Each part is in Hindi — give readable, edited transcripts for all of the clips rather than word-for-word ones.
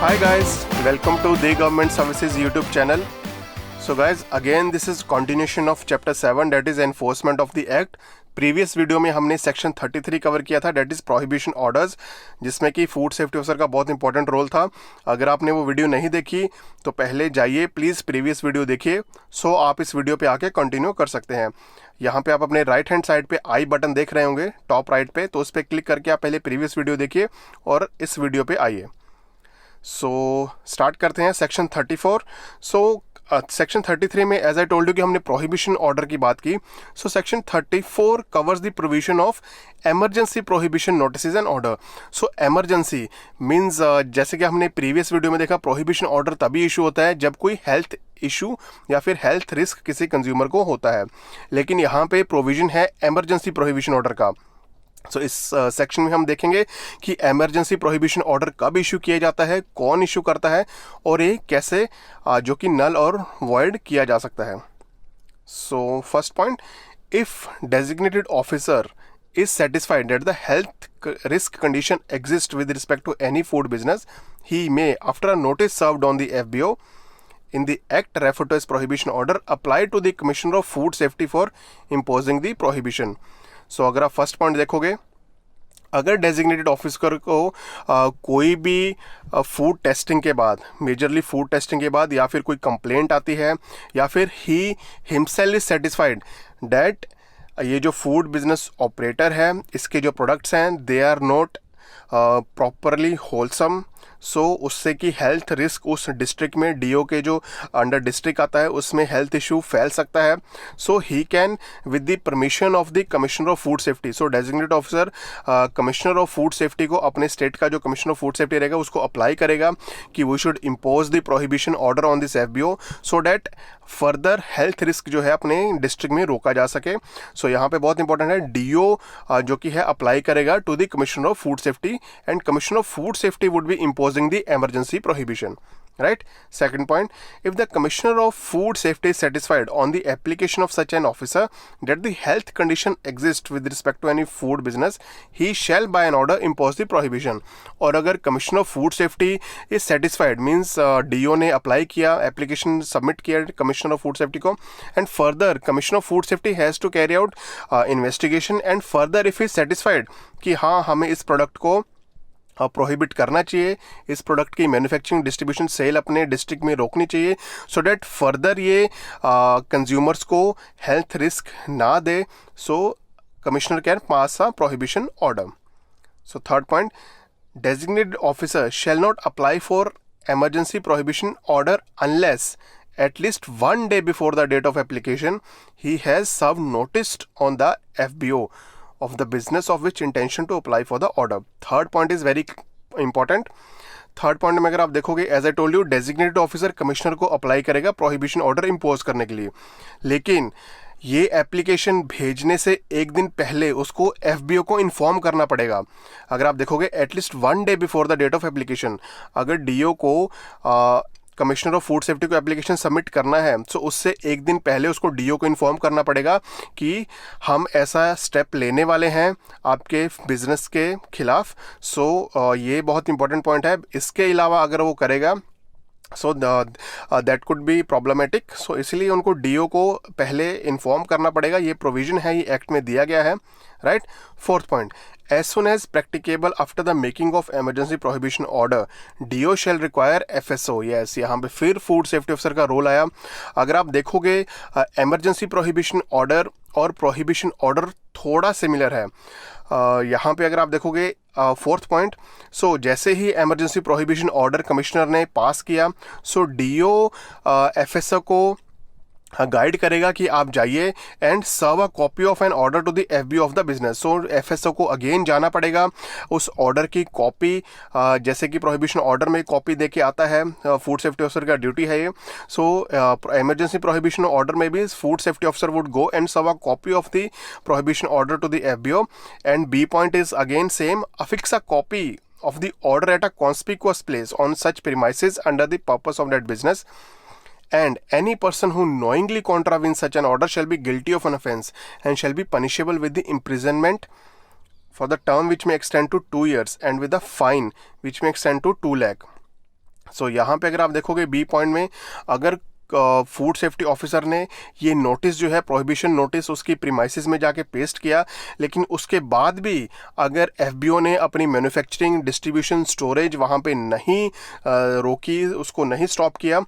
Hi guys, welcome to the Government Services YouTube channel. So guys, again this is continuation of chapter 7, that is enforcement of the act. Previous video में हमने सेक्शन 33 कवर किया था, डेट इज़ प्रोहिबिशन ऑर्डर्स, जिसमें कि फूड सेफ्टी ऑफिसर का बहुत इंपॉर्टेंट रोल था. अगर आपने वो वीडियो नहीं देखी तो पहले जाइए प्लीज़ प्रीवियस वीडियो देखिए, सो आप इस वीडियो पे आके कंटिन्यू कर सकते हैं. यहाँ पे आप अपने राइट हैंड साइड पे आई बटन देख रहे होंगे टॉप राइट पे, तो उस पर क्लिक करके आप पहले प्रीवियस वीडियो देखिए और इस वीडियो पे आइए. सो स्टार्ट करते हैं सेक्शन 34. सेक्शन 33 में एज आई टोल्ड यू कि हमने प्रोहिबिशन ऑर्डर की बात की. So section 34 covers the provision of emergency prohibition notices and order. So emergency means जैसे कि हमने प्रीवियस वीडियो में देखा, प्रोहिबिशन ऑर्डर तभी इशू होता है जब कोई हेल्थ इशू या फिर हेल्थ रिस्क किसी कंज्यूमर को होता है, लेकिन यहाँ पे प्रोविजन है एमरजेंसी प्रोहिबिशन ऑर्डर का. सो इस सेक्शन में हम देखेंगे कि एमरजेंसी प्रोहिबिशन ऑर्डर कब इशू किया जाता है, कौन इशू करता है और ये कैसे जो कि नल और वॉइड किया जा सकता है. So first point, if designated officer is satisfied that the health risk condition exists with respect to any food business, he may, after a notice served on the FBO in the act referred to as prohibition order, apply to the Commissioner of Food Safety for imposing the prohibition. So अगर आप फर्स्ट पॉइंट देखोगे, अगर डेजिग्नेटेड ऑफिसर को कोई भी फूड टेस्टिंग के बाद, मेजरली फूड टेस्टिंग के बाद या फिर कोई कंप्लेंट आती है या फिर he himself is satisfied that ये जो फूड बिजनेस ऑपरेटर है, इसके जो प्रोडक्ट्स हैं they are not properly wholesome, so उससे कि हेल्थ रिस्क उस डिस्ट्रिक्ट में, डीओ के जो अंडर डिस्ट्रिक्ट आता है उसमें हेल्थ इशू फैल सकता है, so he can with the permission of the commissioner of food safety. So designated officer commissioner of food safety को, अपने स्टेट का जो कमिश्नर ऑफ फूड सेफ्टी रहेगा उसको अप्लाई करेगा कि we should impose the prohibition order on this FBO so that further health risk जो है अपने डिस्ट्रिक्ट में रोका जा सके. सो यहाँ पे बहुत इंपॉर्टेंट है, डीओ जो कि है अप्लाई करेगा to the commissioner of food safety and commissioner of food safety would be imposing the emergency prohibition. Right? Second point, if the Commissioner of Food Safety is satisfied on the application of such an officer that the health condition exists with respect to any food business, he shall by an order impose the prohibition. और अगर Commissioner of Food Safety is satisfied means DO ने अप्लाई किया, एप्लीकेशन सबमिट किया Commissioner of Food Safety को, and further Commissioner of Food Safety has to carry out investigation and further if he is satisfied कि हाँ हमें इस प्रोडक्ट को प्रोहिबिट करना चाहिए, इस प्रोडक्ट की मैन्युफैक्चरिंग डिस्ट्रीब्यूशन सेल अपने डिस्ट्रिक्ट में रोकनी चाहिए सो डैट फर्दर ये कंज्यूमर्स को हेल्थ रिस्क ना दे, so commissioner can pass a prohibition order. So third point, designated officer shall not apply for emergency prohibition order unless at least one day before the date of application he has served notice on the FBO of the business of which intention to apply for the order. Third point is very important. Third point में अगर आप देखोगे, as I told you, designated officer commissioner को अप्लाई करेगा प्रोहिबिशन ऑर्डर इम्पोज करने के लिए, लेकिन ये एप्लीकेशन भेजने से एक दिन पहले उसको एफबीओ को इन्फॉर्म करना पड़ेगा. अगर आप देखोगे at least one day before the date of application, अगर डीओ को कमिश्नर ऑफ फूड सेफ्टी को एप्लीकेशन सबमिट करना है तो उससे एक दिन पहले उसको डीओ को इन्फॉर्म करना पड़ेगा कि हम ऐसा स्टेप लेने वाले हैं आपके बिजनेस के खिलाफ. सो ये बहुत इंपॉर्टेंट पॉइंट है. इसके अलावा अगर वो करेगा so that could be problematic, so इसलिए उनको डीओ को पहले इन्फॉर्म करना पड़ेगा. ये प्रोविजन है, ये एक्ट में दिया गया है. Right. Fourth point, as soon as practicable after the making of emergency prohibition order, DO shall require FSO. yes, यहाँ पे फिर फूड सेफ्टी ऑफिसर का रोल आया. अगर आप देखोगे emergency prohibition order और prohibition order थोड़ा सिमिलर है. यहाँ पे अगर आप देखोगे फोर्थ पॉइंट, सो जैसे ही emergency prohibition order कमिश्नर ने पास किया, सो DO FSO को गाइड करेगा कि आप जाइए and serve a copy of an order to the FBO of the business. So FSO को अगेन जाना पड़ेगा, उस ऑर्डर की कॉपी, जैसे कि प्रोहिबिशन ऑर्डर में कॉपी दे के आता है, फूड सेफ्टी ऑफिसर का ड्यूटी है ये. सो इमरजेंसी प्रोहिबिशन ऑर्डर में भी food safety officer would go and serve a copy of the prohibition order to the FBO. And B point is again same, affix a copy of the order at a conspicuous place on such premises under the purpose of that business, and any person who knowingly contravenes such an order shall be guilty of an offence and shall be punishable with the imprisonment for the term which may extend to 2 years and with a fine which may extend to 2 lakh. सो यहाँ पे अगर आप देखोगे बी पॉइंट में, अगर फूड सेफ्टी ऑफिसर ने ये नोटिस जो है प्रोहिबिशन नोटिस उसकी प्रीमाइसिस में जाके पेस्ट किया, लेकिन उसके बाद भी अगर एफबीओ ने अपनी मैन्युफैक्चरिंग, डिस्ट्रीब्यूशन, स्टोरेज वहाँ पे नहीं रोकी, उसको नहीं स्टॉप किया,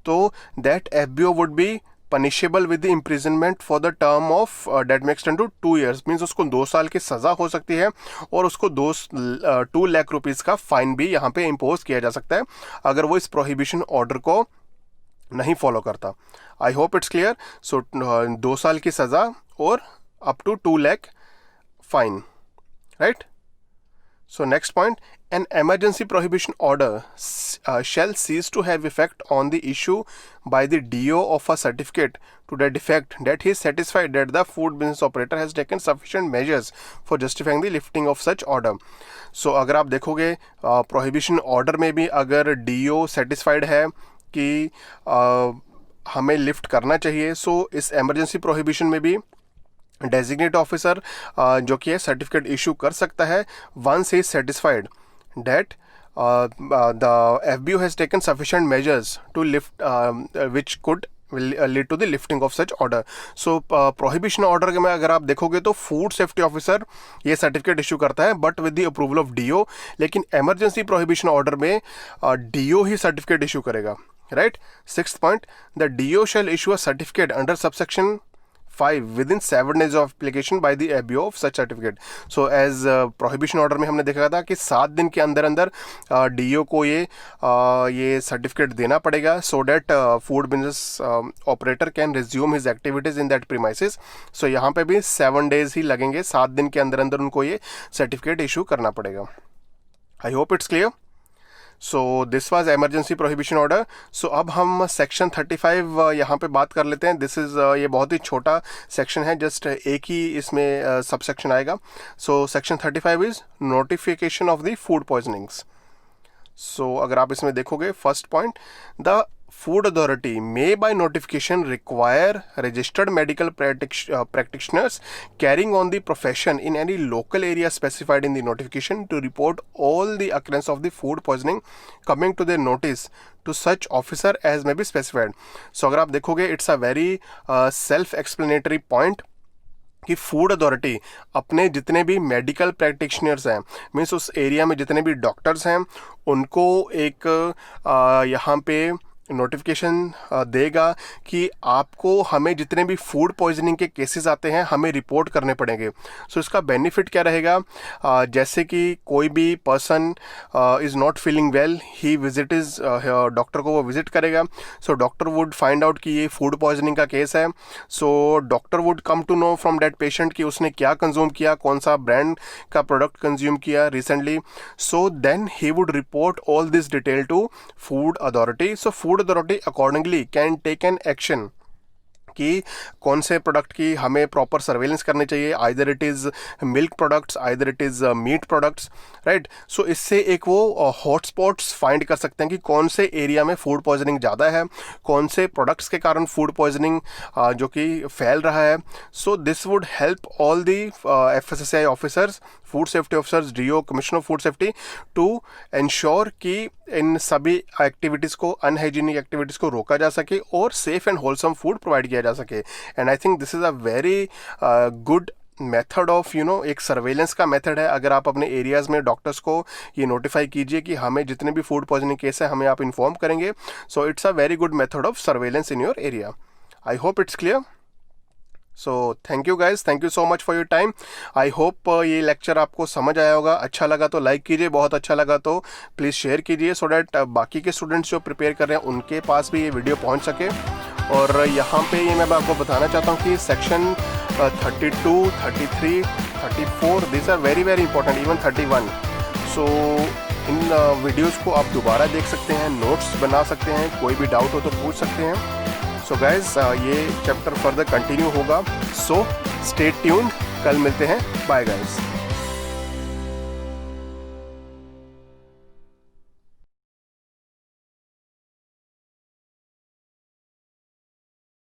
तो that FBO would be punishable with the imprisonment for the term of that may extend to 2 years, means उसको 2 साल की सज़ा हो सकती है और उसको 2 लाख रुपीज़ का फाइन भी यहाँ पे इम्पोज किया जा सकता है अगर वो इस प्रोहिबिशन ऑर्डर को नहीं फॉलो करता। I hope it's clear. So 2 साल की सज़ा और up to 2 lakh fine, right. So next point, an emergency prohibition order shall cease to have effect on the issue by the DO of a certificate to that effect that he is satisfied that the food business operator has taken sufficient measures for justifying the lifting of such order. So अगर आप देखोगे prohibition order में भी अगर DO satisfied है कि हमें लिफ्ट करना चाहिए, सो इस emergency prohibition में भी डेजिग्नेट ऑफिसर जो कि है सर्टिफिकेट इशू कर सकता है once he is satisfied that the FBO has taken sufficient measures to lift which could lead to the lifting of such order. So prohibition order में अगर आप देखोगे तो फूड सेफ्टी ऑफिसर ये सर्टिफिकेट इशू करता है but with the approval of DO, लेकिन एमरजेंसी प्रोहिबिशन ऑर्डर में डीओ ही सर्टिफिकेट इशू करेगा, right. 6th point, the DO shall issue a certificate under subsection 5 within 7 days of application by the FBO of such certificate. So as prohibition order में हमने देखा था कि 7 दिन के अंदर अंदर DO को ये सर्टिफिकेट देना पड़ेगा so that food business operator can resume his activities in that premises. So यहाँ पे भी 7 days ही लगेंगे, 7 दिन के अंदर अंदर उनको ये सर्टिफिकेट इशू करना पड़ेगा। I hope it's clear. So this was emergency prohibition order. So अब हम सेक्शन 35 यहाँ पे बात कर लेते हैं। दिस इज़ ये बहुत ही छोटा सेक्शन है, जस्ट एक ही इसमें सब सेक्शन आएगा। So section 35 is notification of the food poisonings. So अगर आप इसमें देखोगे first point, the Food Authority may by notification require registered medical practitioners carrying on the profession in any local area specified in the notification to report all the occurrence of the food poisoning coming to their notice to such officer as may be specified. So अगर आप देखोगे it's a very self-explanatory point कि फूड अथॉरिटी अपने जितने भी मेडिकल प्रैक्टिशनर्स हैं, मीन्स उस एरिया में जितने भी डॉक्टर्स हैं, उनको एक यहाँ पे नोटिफिकेशन देगा कि आपको हमें जितने भी फूड पॉइजनिंग के केसेस आते हैं हमें रिपोर्ट करने पड़ेंगे। सो इसका बेनिफिट क्या रहेगा, जैसे कि कोई भी person is not feeling well, he visit his doctor को वो विजिट करेगा। So doctor would find out कि ये फूड पॉइजनिंग का केस है। So doctor would come to know from that patient कि उसने क्या कंज्यूम किया, कौन सा ब्रांड का प्रोडक्ट कंज्यूम किया recently. So then he would report all this detail to food authority. So food authority accordingly can take an action कि कौन से प्रोडक्ट की हमें प्रॉपर सर्वेलेंस करनी चाहिए, either it is milk products, either it is meat products, right. So इससे एक वो हॉटस्पॉट्स फाइंड कर सकते हैं कि कौन से एरिया में फूड पॉइजनिंग ज़्यादा है, कौन से प्रोडक्ट्स के कारण फूड पॉइजनिंग जो कि फैल रहा है। So this would help all the FSSAI officers, food safety officers, DO, commissioner of food safety, to ensure कि इन सभी एक्टिविटीज़ को, अनहाइजीनिक एक्टिविटीज़ को रोका जा सके और safe and wholesome food provide किया जा सके। And I think this is a very good method of एक सर्वेलेंस का मेथड है। अगर आप अपने एरियाज़ में डॉक्टर्स को ये नोटिफाई कीजिए कि हमें जितने भी फूड पॉइजनिंग केस है हमें आप इन्फॉर्म करेंगे। So it's a very good method of surveillance in your area. I hope it's clear. So thank you guys, thank you so much for your time. I hope ये लेक्चर आपको समझ आया होगा। अच्छा लगा तो लाइक कीजिए, बहुत अच्छा लगा तो प्लीज़ शेयर कीजिए, सो डैट बाकी के स्टूडेंट्स जो प्रिपेयर कर रहे हैं उनके पास भी ये वीडियो पहुंच सके। और यहाँ पे ये मैं आपको बताना चाहता हूँ कि section 32, 33, 34 this are very very important, even 31। So इन वीडियोज़ को आप दोबारा देख सकते हैं, नोट्स बना सकते हैं, कोई भी डाउट हो तो पूछ सकते हैं। सो गाइज ये चैप्टर फर्दर कंटिन्यू होगा, सो स्टे ट्यून्ड। कल मिलते हैं, बाय गाइज।